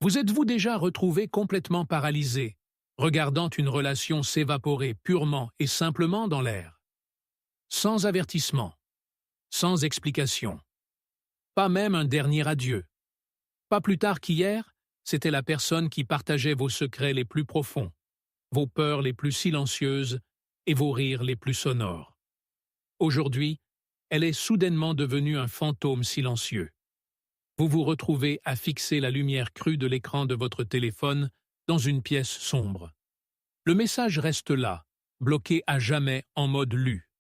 Vous êtes-vous déjà retrouvé complètement paralysé, regardant une relation s'évaporer purement et simplement dans l'air? Sans avertissement, sans explication, pas même un dernier adieu. Pas plus tard qu'hier, c'était la personne qui partageait vos secrets les plus profonds, vos peurs les plus silencieuses et vos rires les plus sonores. Aujourd'hui, elle est soudainement devenue un fantôme silencieux. Vous vous retrouvez à fixer la lumière crue de l'écran de votre téléphone dans une pièce sombre. Le message reste là, bloqué à jamais en mode lu.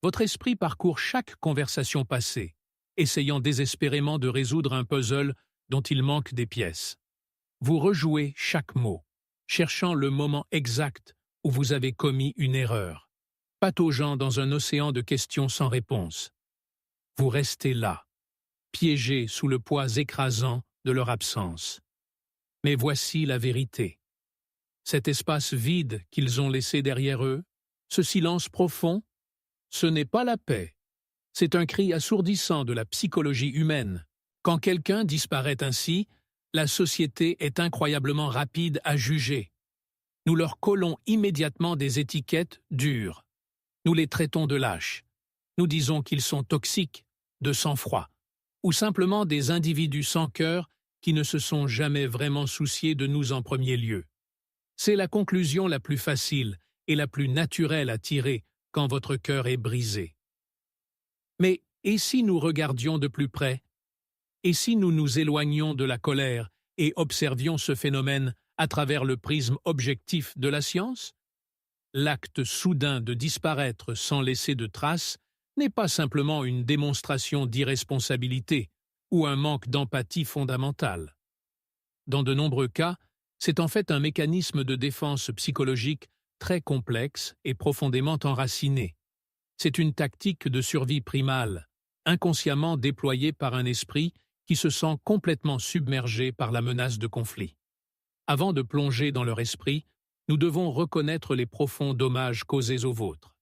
Votre esprit parcourt chaque conversation passée, essayant désespérément de résoudre un puzzle dont il manque des pièces. Vous rejouez chaque mot, cherchant le moment exact où vous avez commis une erreur, pataugeant dans un océan de questions sans réponse. Vous restez là, piégé sous le poids écrasant de leur absence. Mais voici la vérité. Cet espace vide qu'ils ont laissé derrière eux, ce silence profond, ce n'est pas la paix. C'est un cri assourdissant de la psychologie humaine. Quand quelqu'un disparaît ainsi, la société est incroyablement rapide à juger. Nous leur collons immédiatement des étiquettes dures. Nous les traitons de lâches. Nous disons qu'ils sont toxiques, de sang-froid, ou simplement des individus sans cœur qui ne se sont jamais vraiment souciés de nous en premier lieu. C'est la conclusion la plus facile et la plus naturelle à tirer quand votre cœur est brisé. Mais et si nous regardions de plus près? Et si nous nous éloignions de la colère et observions ce phénomène à travers le prisme objectif de la science? L'acte soudain de disparaître sans laisser de traces n'est pas simplement une démonstration d'irresponsabilité ou un manque d'empathie fondamentale. Dans de nombreux cas, c'est en fait un mécanisme de défense psychologique très complexe et profondément enraciné. C'est une tactique de survie primale, inconsciemment déployée par un esprit qui se sent complètement submergé par la menace de conflit. Avant de plonger dans leur esprit, nous devons reconnaître les profonds dommages causés aux vôtres.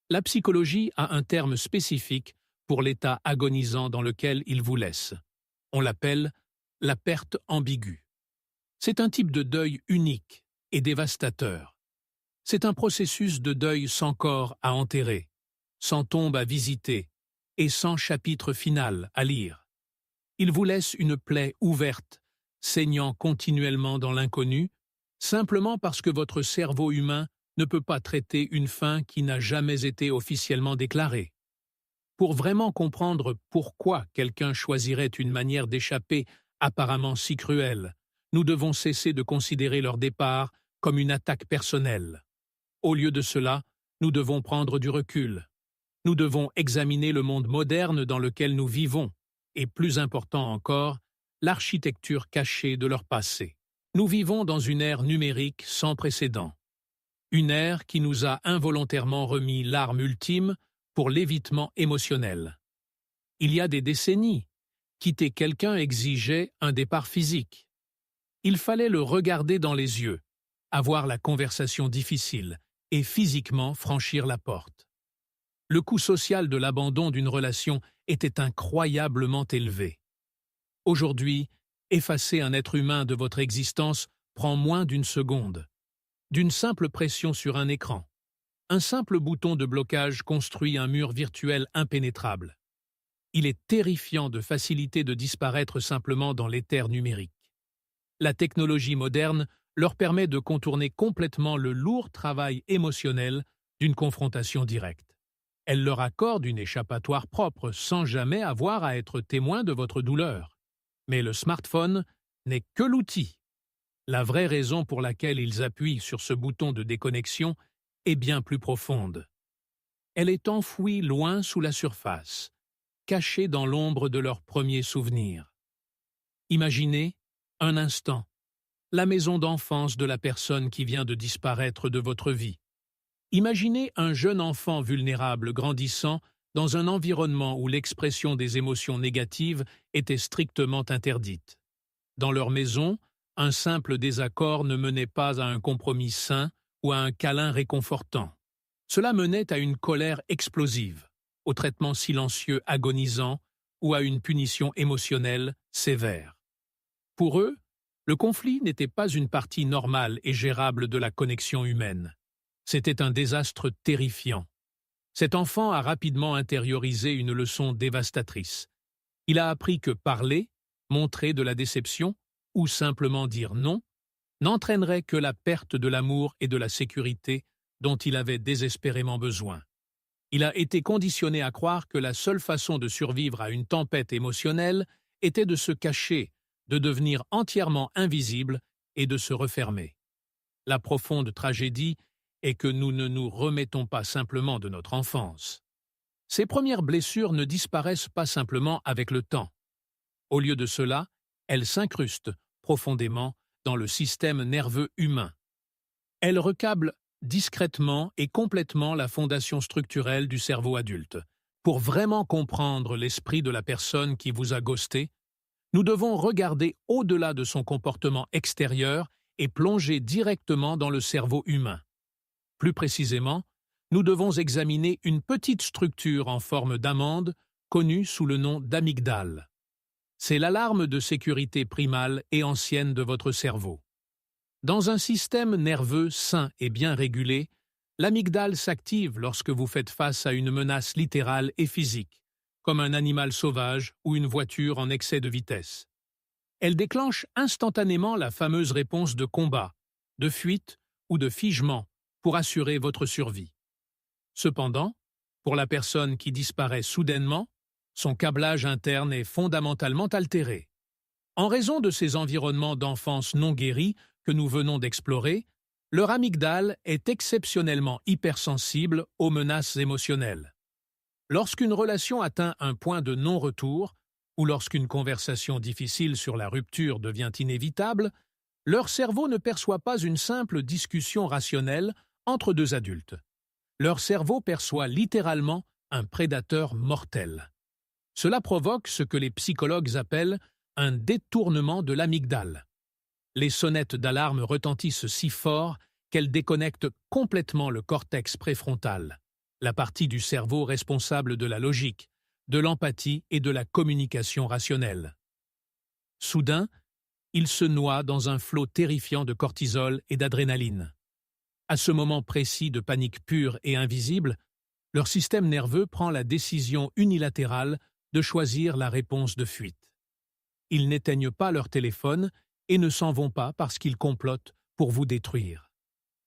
La psychologie a un terme spécifique pour l'état agonisant dans lequel il vous laisse. On l'appelle la perte ambiguë. C'est un type de deuil unique et dévastateur. C'est un processus de deuil sans corps à enterrer, sans tombe à visiter et sans chapitre final à lire. Il vous laisse une plaie ouverte, saignant continuellement dans l'inconnu, simplement parce que votre cerveau humain ne peut pas traiter une fin qui n'a jamais été officiellement déclarée. Pour vraiment comprendre pourquoi quelqu'un choisirait une manière d'échapper apparemment si cruelle, nous devons cesser de considérer leur départ comme une attaque personnelle. Au lieu de cela, nous devons prendre du recul. Nous devons examiner le monde moderne dans lequel nous vivons, et plus important encore, l'architecture cachée de leur passé. Nous vivons dans une ère numérique sans précédent. Une ère qui nous a involontairement remis l'arme ultime pour l'évitement émotionnel. Il y a des décennies, quitter quelqu'un exigeait un départ physique. Il fallait le regarder dans les yeux, avoir la conversation difficile et physiquement franchir la porte. Le coût social de l'abandon d'une relation était incroyablement élevé. Aujourd'hui, effacer un être humain de votre existence prend moins d'une seconde. D'une simple pression sur un écran. Un simple bouton de blocage construit un mur virtuel impénétrable. Il est terrifiant de faciliter de disparaître simplement dans l'éther numérique. La technologie moderne leur permet de contourner complètement le lourd travail émotionnel d'une confrontation directe. Elle leur accorde une échappatoire propre sans jamais avoir à être témoin de votre douleur. Mais le smartphone n'est que l'outil. La vraie raison pour laquelle ils appuient sur ce bouton de déconnexion est bien plus profonde. Elle est enfouie loin sous la surface, cachée dans l'ombre de leurs premiers souvenirs. Imaginez, un instant, la maison d'enfance de la personne qui vient de disparaître de votre vie. Imaginez un jeune enfant vulnérable grandissant dans un environnement où l'expression des émotions négatives était strictement interdite. Dans leur maison, un simple désaccord ne menait pas à un compromis sain ou à un câlin réconfortant. Cela menait à une colère explosive, au traitement silencieux agonisant ou à une punition émotionnelle sévère. Pour eux, Le conflit n'était pas une partie normale et gérable de la connexion humaine. C'était un désastre terrifiant. Cet enfant a rapidement intériorisé une leçon dévastatrice. Il a appris que parler, montrer de la déception ou simplement dire non n'entraînerait que la perte de l'amour et de la sécurité dont il avait désespérément besoin. Il a été conditionné à croire que la seule façon de survivre à une tempête émotionnelle était de se cacher, de devenir entièrement invisible et de se refermer. La profonde tragédie est que nous ne nous remettons pas simplement de notre enfance. Ces premières blessures ne disparaissent pas simplement avec le temps. Au lieu de cela, elles s'incrustent profondément dans le système nerveux humain. Elles recablent discrètement et complètement la fondation structurelle du cerveau adulte. Pour vraiment comprendre l'esprit de la personne qui vous a ghosté, nous devons regarder au-delà de son comportement extérieur et plonger directement dans le cerveau humain. Plus précisément, nous devons examiner une petite structure en forme d'amande connue sous le nom d'amygdale. C'est l'alarme de sécurité primale et ancienne de votre cerveau. Dans un système nerveux sain et bien régulé, l'amygdale s'active lorsque vous faites face à une menace littérale et physique, comme un animal sauvage ou une voiture en excès de vitesse. Elle déclenche instantanément la fameuse réponse de combat, de fuite ou de figement pour assurer votre survie. Cependant, pour la personne qui disparaît soudainement, son câblage interne est fondamentalement altéré. En raison de ces environnements d'enfance non guéris que nous venons d'explorer, leur amygdale est exceptionnellement hypersensible aux menaces émotionnelles. Lorsqu'une relation atteint un point de non-retour, ou lorsqu'une conversation difficile sur la rupture devient inévitable, leur cerveau ne perçoit pas une simple discussion rationnelle entre deux adultes. Leur cerveau perçoit littéralement un prédateur mortel. Cela provoque ce que les psychologues appellent un détournement de l'amygdale. Les sonnettes d'alarme retentissent si fort qu'elles déconnectent complètement le cortex préfrontal, la partie du cerveau responsable de la logique, de l'empathie et de la communication rationnelle. Soudain, ils se noient dans un flot terrifiant de cortisol et d'adrénaline. À ce moment précis de panique pure et invisible, leur système nerveux prend la décision unilatérale de choisir la réponse de fuite. Ils n'éteignent pas leur téléphone et ne s'en vont pas parce qu'ils complotent pour vous détruire.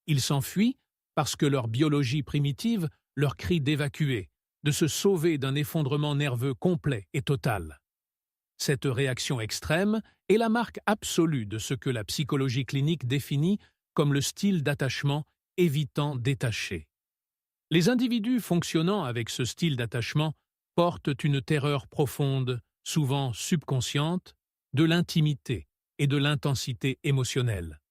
Ils s'enfuient parce que leur biologie primitive leur crie d'évacuer, de se sauver d'un effondrement nerveux complet et total. Cette réaction extrême est la marque absolue de ce que la psychologie clinique définit comme le style d'attachement évitant détaché. Les individus fonctionnant avec ce style d'attachement portent une terreur profonde, souvent subconsciente, de l'intimité et de l'intensité émotionnelle.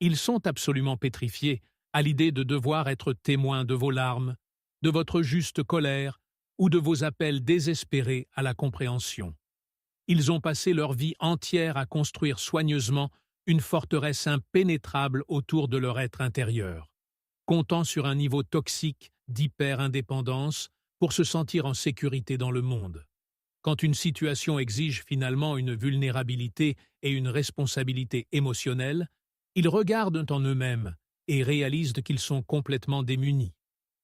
Ils sont absolument pétrifiés à l'idée de devoir être témoins de vos larmes, de votre juste colère ou de vos appels désespérés à la compréhension. Ils ont passé leur vie entière à construire soigneusement une forteresse impénétrable autour de leur être intérieur, comptant sur un niveau toxique d'hyper-indépendance pour se sentir en sécurité dans le monde. Quand une situation exige finalement une vulnérabilité et une responsabilité émotionnelle, ils regardent en eux-mêmes et réalisent qu'ils sont complètement démunis.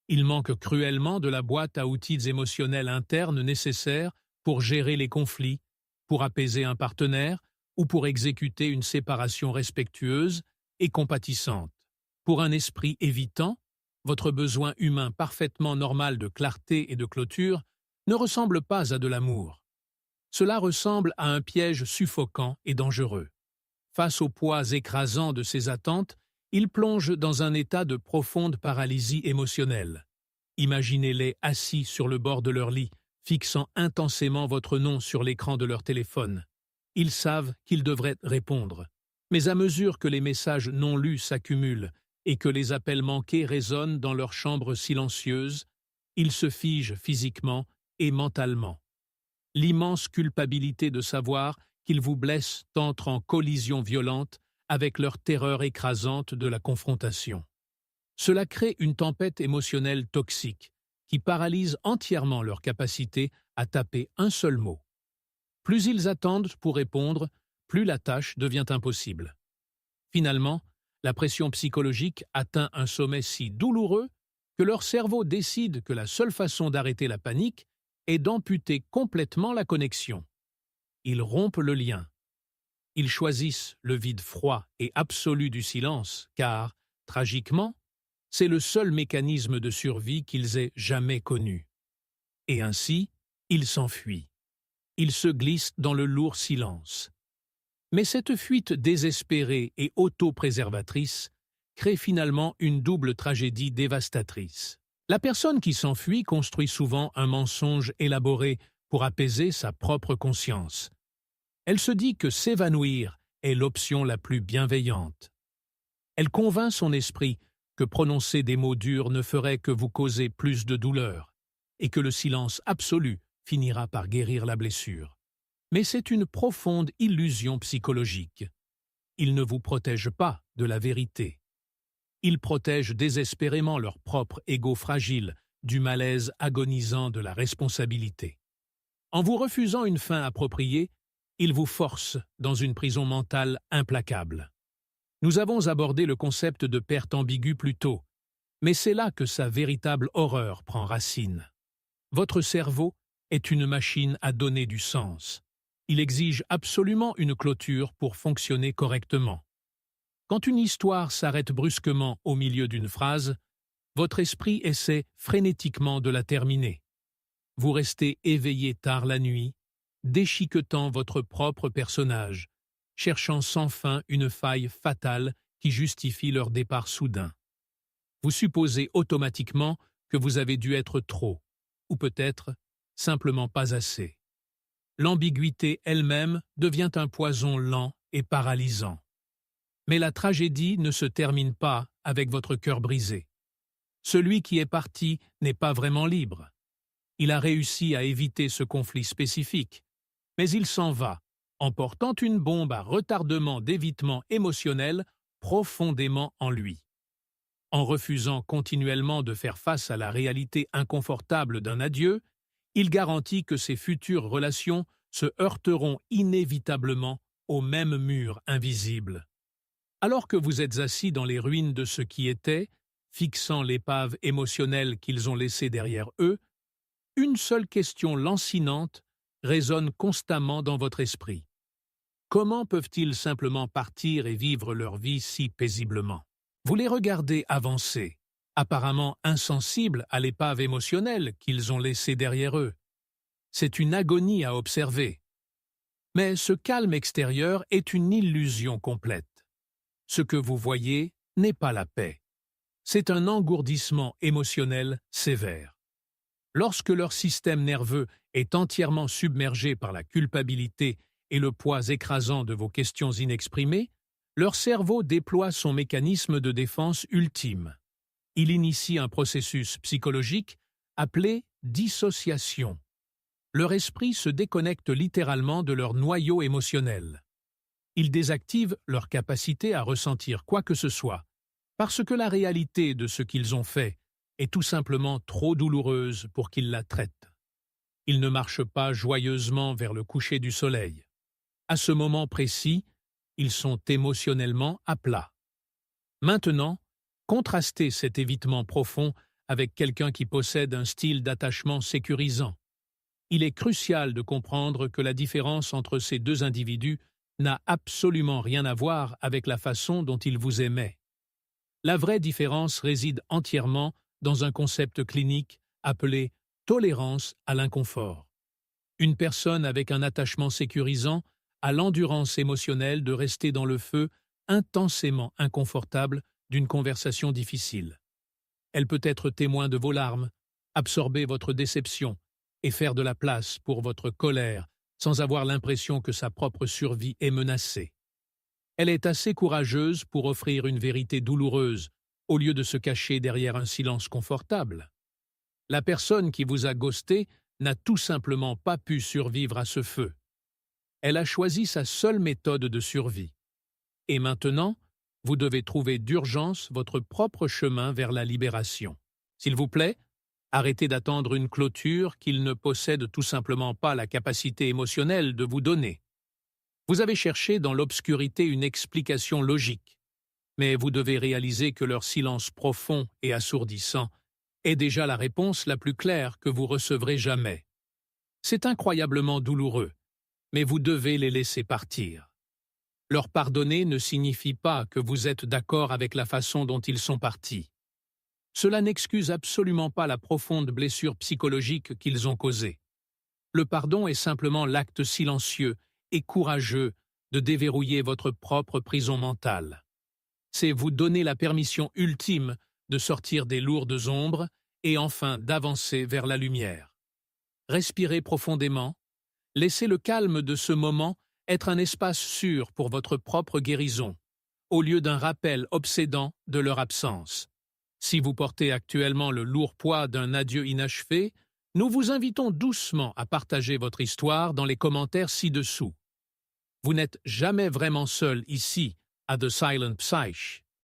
Ils manquent cruellement de la boîte à outils émotionnels internes nécessaires pour gérer les conflits, pour apaiser un partenaire ou pour exécuter une séparation respectueuse et compatissante. Pour un esprit évitant, votre besoin humain parfaitement normal de clarté et de clôture ne ressemble pas à de l'amour. Cela ressemble à un piège suffocant et dangereux. Face au poids écrasant de ces attentes, ils plongent dans un état de profonde paralysie émotionnelle. Imaginez-les assis sur le bord de leur lit, fixant intensément votre nom sur l'écran de leur téléphone. Ils savent qu'ils devraient répondre, mais à mesure que les messages non lus s'accumulent et que les appels manqués résonnent dans leur chambre silencieuse, ils se figent physiquement et mentalement. L'immense culpabilité de savoir qu'ils vous blessent entre en collision violente avec leur terreur écrasante de la confrontation. Cela crée une tempête émotionnelle toxique qui paralyse entièrement leur capacité à taper un seul mot. Plus ils attendent pour répondre, plus la tâche devient impossible. Finalement, la pression psychologique atteint un sommet si douloureux que leur cerveau décide que la seule façon d'arrêter la panique est d'amputer complètement la connexion. Ils rompent le lien. Ils choisissent le vide froid et absolu du silence, car, tragiquement, c'est le seul mécanisme de survie qu'ils aient jamais connu. Et ainsi, ils s'enfuient. Ils se glissent dans le lourd silence. Mais cette fuite désespérée et autopréservatrice crée finalement une double tragédie dévastatrice. La personne qui s'enfuit construit souvent un mensonge élaboré pour apaiser sa propre conscience. Elle se dit que s'évanouir est l'option la plus bienveillante. Elle convainc son esprit que prononcer des mots durs ne ferait que vous causer plus de douleur, et que le silence absolu finira par guérir la blessure. Mais c'est une profonde illusion psychologique. Ils ne vous protègent pas de la vérité. Ils protègent désespérément leur propre ego fragile du malaise agonisant de la responsabilité. En vous refusant une fin appropriée, ils vous forcent dans une prison mentale implacable. Nous avons abordé le concept de perte ambiguë plus tôt, mais c'est là que sa véritable horreur prend racine. Votre cerveau est une machine à donner du sens. Il exige absolument une clôture pour fonctionner correctement. Quand une histoire s'arrête brusquement au milieu d'une phrase, votre esprit essaie frénétiquement de la terminer. Vous restez éveillé tard la nuit, déchiquetant votre propre personnage, cherchant sans fin une faille fatale qui justifie leur départ soudain. Vous supposez automatiquement que vous avez dû être trop, ou peut-être simplement pas assez. L'ambiguïté elle-même devient un poison lent et paralysant. Mais la tragédie ne se termine pas avec votre cœur brisé. Celui qui est parti n'est pas vraiment libre. Il a réussi à éviter ce conflit spécifique, mais il s'en va, emportant une bombe à retardement d'évitement émotionnel profondément en lui. En refusant continuellement de faire face à la réalité inconfortable d'un adieu, il garantit que ses futures relations se heurteront inévitablement au même mur invisible. Alors que vous êtes assis dans les ruines de ce qui était, fixant l'épave émotionnelle qu'ils ont laissée derrière eux, une seule question lancinante résonne constamment dans votre esprit. Comment peuvent-ils simplement partir et vivre leur vie si paisiblement? Vous les regardez avancer, apparemment insensibles à l'épave émotionnelle qu'ils ont laissée derrière eux. C'est une agonie à observer. Mais ce calme extérieur est une illusion complète. Ce que vous voyez n'est pas la paix. C'est un engourdissement émotionnel sévère. Lorsque leur système nerveux est entièrement submergé par la culpabilité et le poids écrasant de vos questions inexprimées, leur cerveau déploie son mécanisme de défense ultime. Il initie un processus psychologique appelé dissociation. Leur esprit se déconnecte littéralement de leur noyau émotionnel. Ils désactivent leur capacité à ressentir quoi que ce soit, parce que la réalité de ce qu'ils ont fait est tout simplement trop douloureuse pour qu'ils la traitent. Ils ne marchent pas joyeusement vers le coucher du soleil. À ce moment précis, ils sont émotionnellement à plat. Maintenant, contrastez cet évitement profond avec quelqu'un qui possède un style d'attachement sécurisant. Il est crucial de comprendre que la différence entre ces deux individus n'a absolument rien à voir avec la façon dont ils vous aimaient. La vraie différence réside entièrement dans un concept clinique appelé tolérance à l'inconfort. Une personne avec un attachement sécurisant a l'endurance émotionnelle de rester dans le feu intensément inconfortable d'une conversation difficile. Elle peut être témoin de vos larmes, absorber votre déception et faire de la place pour votre colère sans avoir l'impression que sa propre survie est menacée. Elle est assez courageuse pour offrir une vérité douloureuse au lieu de se cacher derrière un silence confortable. La personne qui vous a ghosté n'a tout simplement pas pu survivre à ce feu. Elle a choisi sa seule méthode de survie. Et maintenant, vous devez trouver d'urgence votre propre chemin vers la libération. S'il vous plaît, arrêtez d'attendre une clôture qu'il ne possède tout simplement pas la capacité émotionnelle de vous donner. Vous avez cherché dans l'obscurité une explication logique, mais vous devez réaliser que leur silence profond et assourdissant est déjà la réponse la plus claire que vous recevrez jamais. C'est incroyablement douloureux, mais vous devez les laisser partir. Leur pardonner ne signifie pas que vous êtes d'accord avec la façon dont ils sont partis. Cela n'excuse absolument pas la profonde blessure psychologique qu'ils ont causée. Le pardon est simplement l'acte silencieux et courageux de déverrouiller votre propre prison mentale. C'est vous donner la permission ultime de sortir des lourdes ombres et enfin d'avancer vers la lumière. Respirez profondément, laissez le calme de ce moment être un espace sûr pour votre propre guérison, au lieu d'un rappel obsédant de leur absence. Si vous portez actuellement le lourd poids d'un adieu inachevé, nous vous invitons doucement à partager votre histoire dans les commentaires ci-dessous. Vous n'êtes jamais vraiment seul ici, à The Silent Psyche.